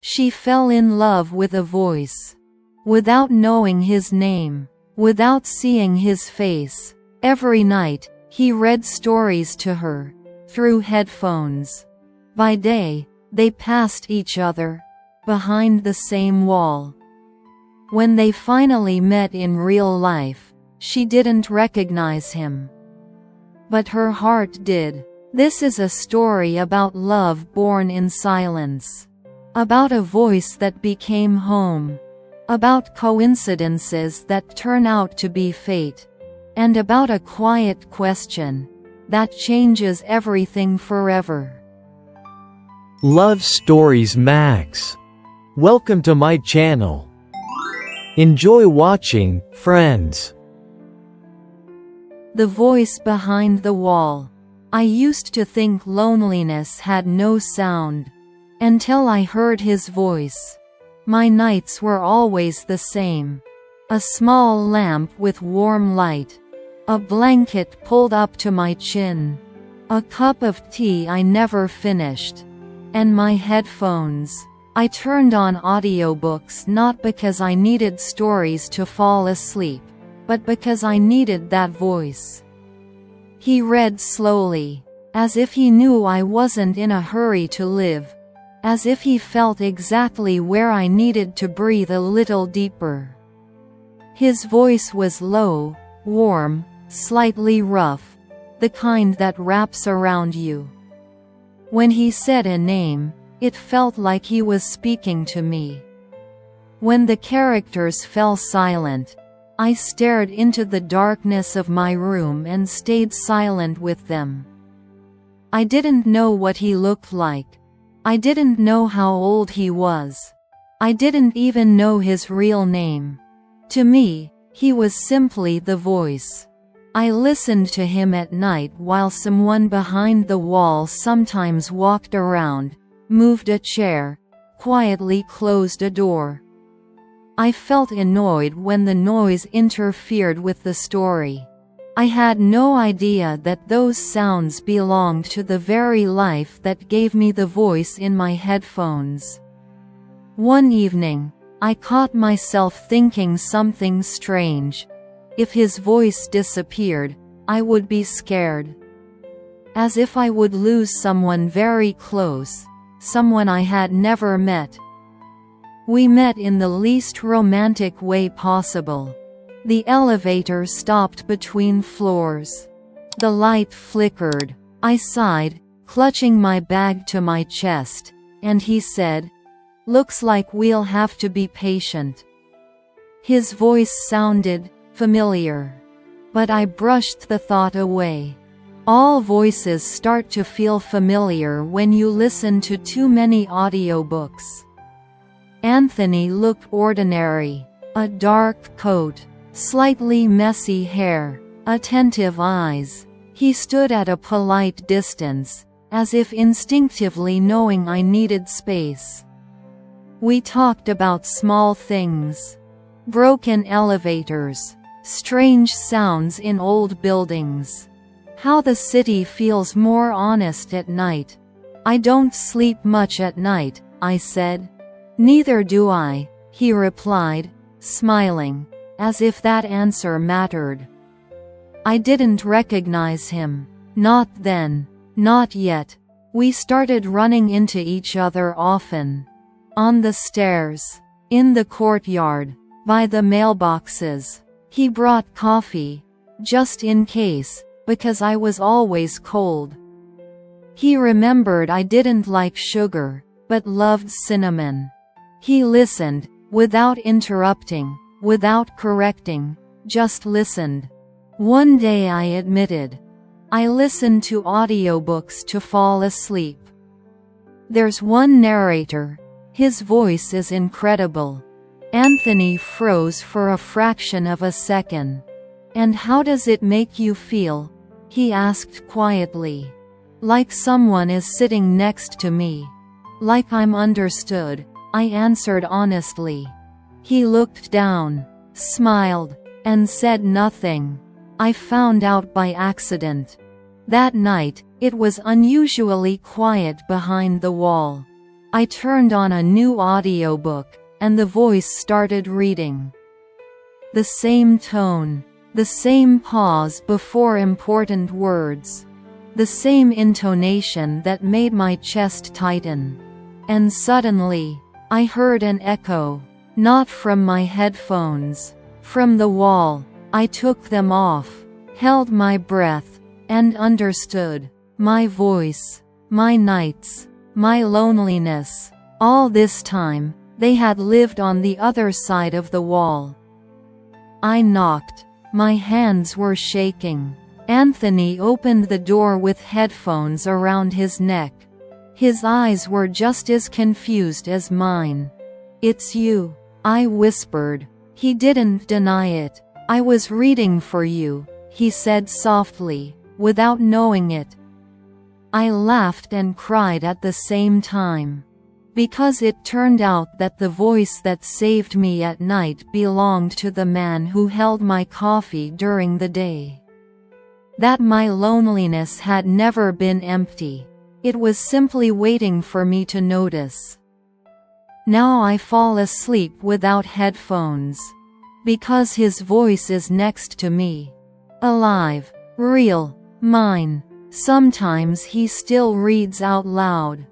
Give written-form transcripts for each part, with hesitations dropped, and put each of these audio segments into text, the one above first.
She fell in love with a voice. Without knowing his name, without seeing his face, every night, he read stories to her, through headphones. By day, they passed each other, behind the same wall. When they finally met in real life, she didn't recognize him. But her heart did. This is a story about love born in silence. About a voice that became home. About coincidences that turn out to be fate. And about a quiet question that changes everything forever. Love Stories Max. Welcome to my channel. Enjoy watching, friends. The voice behind the wall. I used to think loneliness had no sound, until I heard his voice. My nights were always the same. A small lamp with warm light. A blanket pulled up to my chin. A cup of tea I never finished. And my headphones. I turned on audiobooks not because I needed stories to fall asleep, but because I needed that voice. He read slowly, as if he knew I wasn't in a hurry to live, as if he felt exactly where I needed to breathe a little deeper. His voice was low, warm, slightly rough, the kind that wraps around you. When he said a name, it felt like he was speaking to me. When the characters fell silent, I stared into the darkness of my room and stayed silent with them. I didn't know what he looked like. I didn't know how old he was. I didn't even know his real name. To me, he was simply the voice. I listened to him at night while someone behind the wall sometimes walked around, moved a chair, quietly closed a door. I felt annoyed when the noise interfered with the story. I had no idea that those sounds belonged to the very life that gave me the voice in my headphones. One evening, I caught myself thinking something strange. If his voice disappeared, I would be scared. As if I would lose someone very close, someone I had never met. We met in the least romantic way possible. The elevator stopped between floors. The light flickered. I sighed, clutching my bag to my chest, and he said, "Looks like we'll have to be patient." His voice sounded familiar. But I brushed the thought away. All voices start to feel familiar when you listen to too many audiobooks. Anthony looked ordinary. A dark coat, slightly messy hair, attentive eyes. He stood at a polite distance, as if instinctively knowing I needed space. We talked about small things. Broken elevators, strange sounds in old buildings. How the city feels more honest at night. "I don't sleep much at night," I said. "Neither do I," he replied, smiling, as if that answer mattered. I didn't recognize him. Not then. Not yet. We started running into each other often. On the stairs. In the courtyard. By the mailboxes. He brought coffee, just in case, because I was always cold. He remembered I didn't like sugar, but loved cinnamon. He listened, without interrupting, without correcting, just listened. One day I admitted, I listen to audiobooks to fall asleep. There's one narrator. His voice is incredible. Anthony froze for a fraction of a second. "And how does it make you feel?" he asked quietly. "Like someone is sitting next to me. Like I'm understood," I answered honestly. He looked down, smiled, and said nothing. I found out by accident. That night, it was unusually quiet behind the wall. I turned on a new audiobook, and the voice started reading. The same tone, the same pause before important words, the same intonation that made my chest tighten. And suddenly, I heard an echo, not from my headphones, from the wall. I took them off, held my breath, and understood. My voice, my nights, my loneliness, all this time, they had lived on the other side of the wall. I knocked. My hands were shaking. Anthony opened the door with headphones around his neck. His eyes were just as confused as mine. "It's you," I whispered. He didn't deny it. "I was reading for you," he said softly, without knowing it. I laughed and cried at the same time. Because it turned out that the voice that saved me at night belonged to the man who held my coffee during the day. That my loneliness had never been empty. It was simply waiting for me to notice. Now I fall asleep without headphones. Because his voice is next to me. Alive, real, mine. Sometimes he still reads out loud.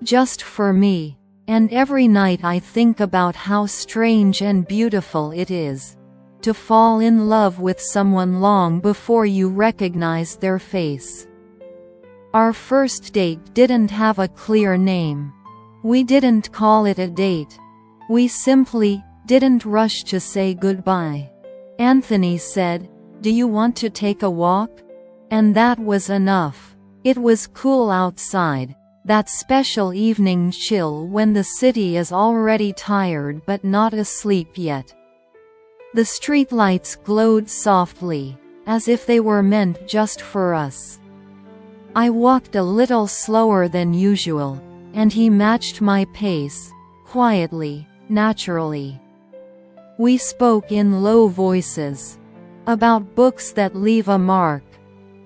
Just for me. And every night I think about how strange and beautiful it is to fall in love with someone long before you recognize their face. Our first date didn't have a clear name. We didn't call it a date. We simply didn't rush to say goodbye. Anthony said, "Do you want to take a walk?" And that was enough. It was cool outside, that special evening chill when the city is already tired but not asleep yet. The streetlights glowed softly, as if they were meant just for us. I walked a little slower than usual, and he matched my pace, quietly, naturally. We spoke in low voices. About books that leave a mark.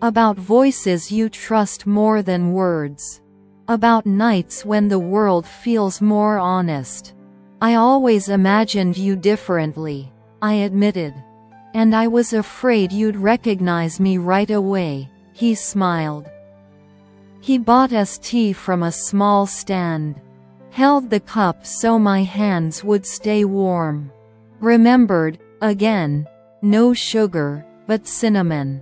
About voices you trust more than words. About nights when the world feels more honest. "I always imagined you differently," I admitted. "And I was afraid you'd recognize me right away," he smiled. He bought us tea from a small stand. Held the cup so my hands would stay warm. Remembered, again, no sugar, but cinnamon.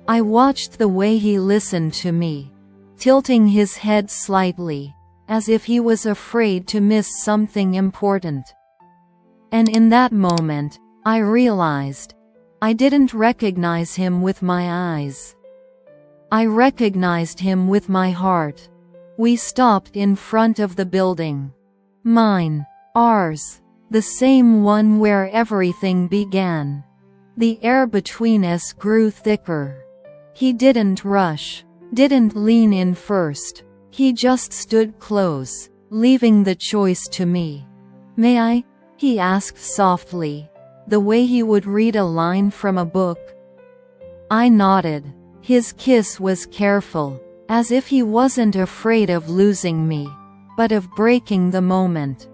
I watched the way he listened to me, tilting his head slightly, as if he was afraid to miss something important. And in that moment, I realized, I didn't recognize him with my eyes. I recognized him with my heart. We stopped in front of the building. Mine. Ours. The same one where everything began. The air between us grew thicker. He didn't rush, didn't lean in first. He just stood close, leaving the choice to me. "May I?" he asked softly, the way he would read a line from a book. I nodded. His kiss was careful, as if he wasn't afraid of losing me, but of breaking the moment.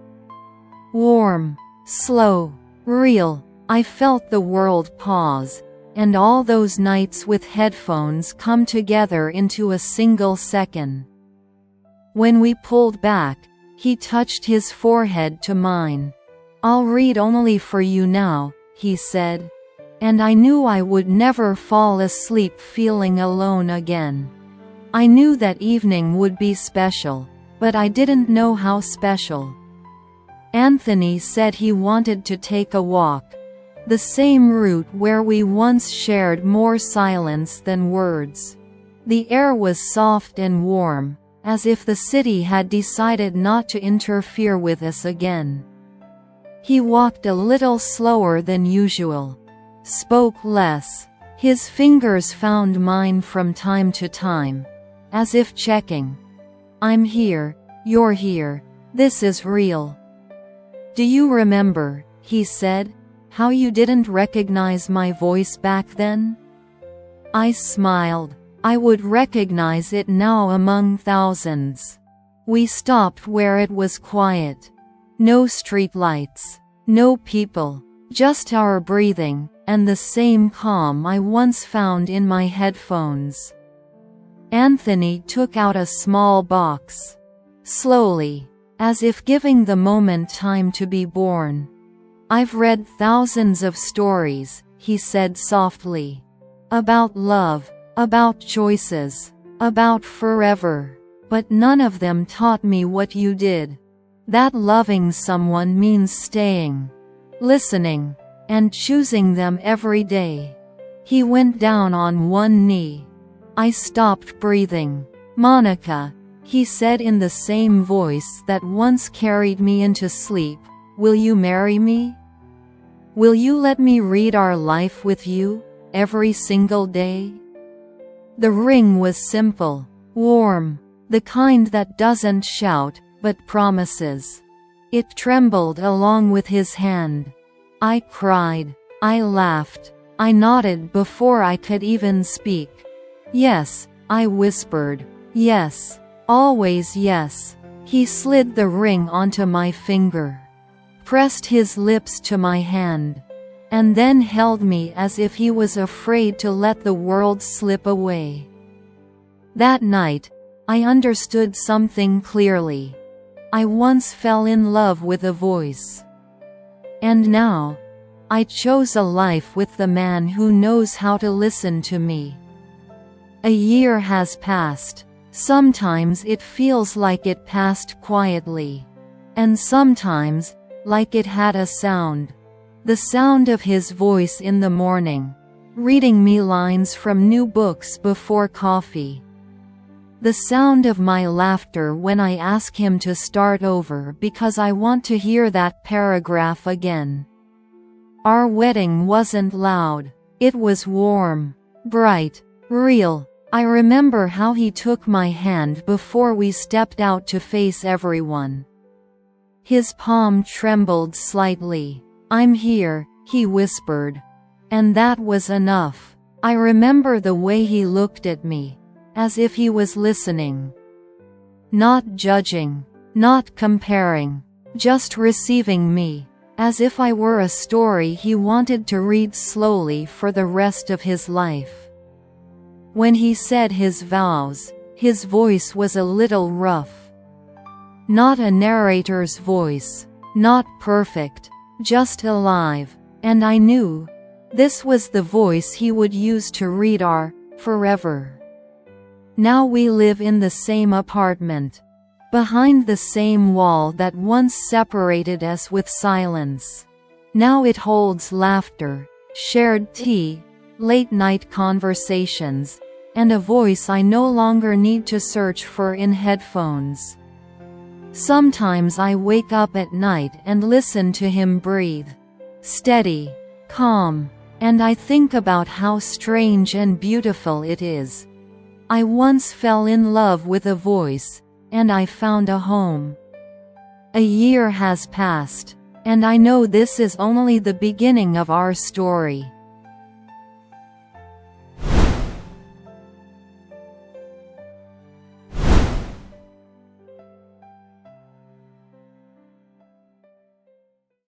Warm, slow, real. I felt the world pause, and all those nights with headphones come together into a single second. When we pulled back, he touched his forehead to mine. "I'll read only for you now," he said. And I knew I would never fall asleep feeling alone again. I knew that evening would be special, but I didn't know how special. Anthony said he wanted to take a walk. The same route where we once shared more silence than words. The air was soft and warm, as if the city had decided not to interfere with us again. He walked a little slower than usual. Spoke less. His fingers found mine from time to time, as if checking. "I'm here, you're here, this is real." "Do you remember," he said, "how you didn't recognize my voice back then?" I smiled. I would recognize it now among thousands. We stopped where it was quiet. No streetlights. No people. Just our breathing, and the same calm I once found in my headphones. Anthony took out a small box. Slowly, as if giving the moment time to be born. "I've read thousands of stories," he said softly. "About love, about choices, about forever. But none of them taught me what you did. That loving someone means staying, listening, and choosing them every day." He went down on one knee. I stopped breathing. "Monica," he said in the same voice that once carried me into sleep, "will you marry me? Will you let me read our life with you, every single day?" The ring was simple, warm, the kind that doesn't shout, but promises. It trembled along with his hand. I cried. I laughed. I nodded before I could even speak. "Yes," I whispered. "Yes. Always yes." He slid the ring onto my finger, pressed his lips to my hand, and then held me as if he was afraid to let the world slip away. That night, I understood something clearly. I once fell in love with a voice. And now, I chose a life with the man who knows how to listen to me. A year has passed. Sometimes it feels like it passed quietly. And sometimes, like it had a sound. The sound of his voice in the morning, reading me lines from new books before coffee. The sound of my laughter when I ask him to start over because I want to hear that paragraph again. Our wedding wasn't loud. It was warm, bright, real. I remember how he took my hand before we stepped out to face everyone. His palm trembled slightly. "I'm here," he whispered. And that was enough. I remember the way he looked at me, as if he was listening. Not judging, not comparing, just receiving me, as if I were a story he wanted to read slowly for the rest of his life. When he said his vows, his voice was a little rough. Not a narrator's voice, not perfect, just alive, and I knew this was the voice he would use to read our forever. Now we live in the same apartment, behind the same wall that once separated us with silence. Now it holds laughter, shared tea, late-night conversations, and a voice I no longer need to search for in headphones. Sometimes I wake up at night and listen to him breathe, steady, calm, and I think about how strange and beautiful it is. I once fell in love with a voice, and I found a home. A year has passed, and I know this is only the beginning of our story.